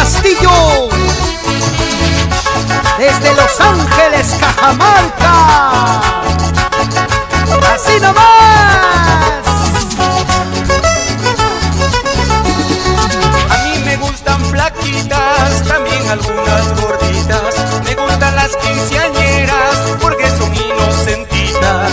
Castillo, desde Los Ángeles, Cajamarca. Así nomás. A mí me gustan flaquitas, también algunas gorditas. Me gustan las quinceañeras porque son inocentitas.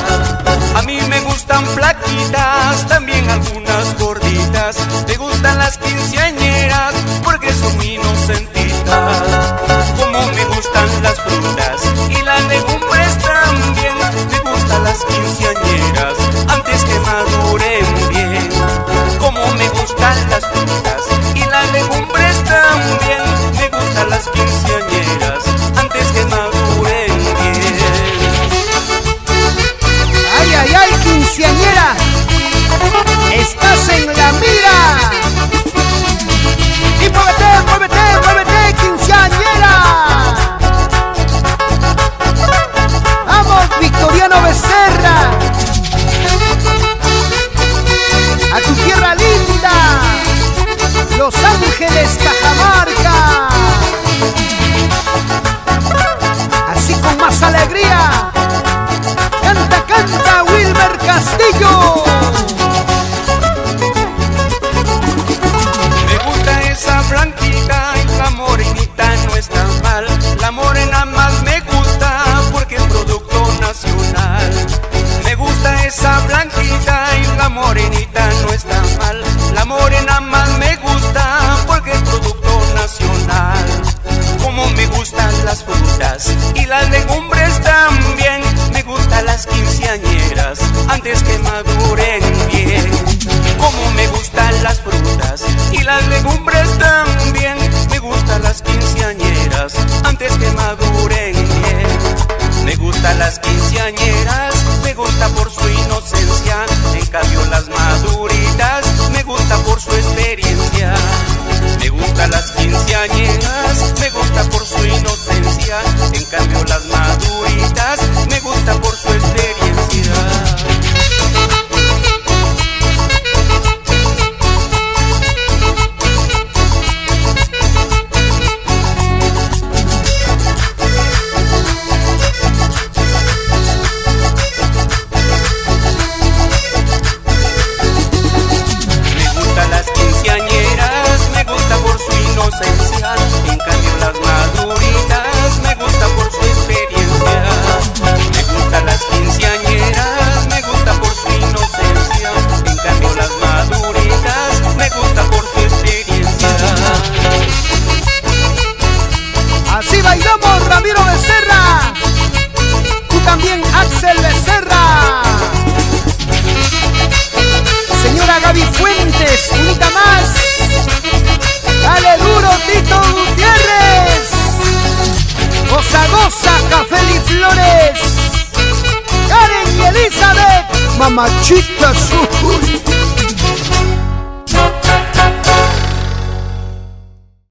A mí me gustan flaquitas, también algunas gorditas. Me gustan las quinceañeras porque son inocentitas. Como me gustan las frutas y las legumbres también. Me gustan las quinceañeras antes que maduren bien. Como me gustan las frutas y las legumbres también. Me gustan las quinceañeras antes que maduren bien. Ay, ay, ay, quinceañera, estás en la mira. Y muévete, muévete, muévete, quinceañera. Vamos, Victoriano Becerra, a tu tierra linda, Los Ángeles, Cajamarca. Así con más alegría. Canta, canta, Wilmer Castillo. Me gusta esa blanquita y la morenita no está mal. La morena más me gusta porque es producto nacional. Me gusta esa blanquita y la morenita no está mal. La morena más me gusta porque es producto nacional. Como me gustan las frutas y las legumbres también. Me gustan las quinceañeras antes que maduren bien. Como me gustan las frutas y las legumbres también. Me gustan las quinceañeras antes que maduren bien. Me gustan las quinceañeras, me gusta por su inocencia. En cambio las maduritas, me gusta por su experiencia. Me gustan las quinceañeras, me gusta por su inocencia. En cambio las maduritas, me gusta por su experiencia. En cambio las maduritas me gusta por su experiencia. Me gustan las quinceañeras, me gusta por su inocencia. En cambio las maduritas me gusta por su experiencia. Así bailamos, Ramiro Becerra. Tú también, Axel Becerra. Señora Gaby Fuentes, unita más. Dale duro, Tito Gutiérrez. Goza, goza, Café y Flores. Karen y Elizabeth, mamachitas.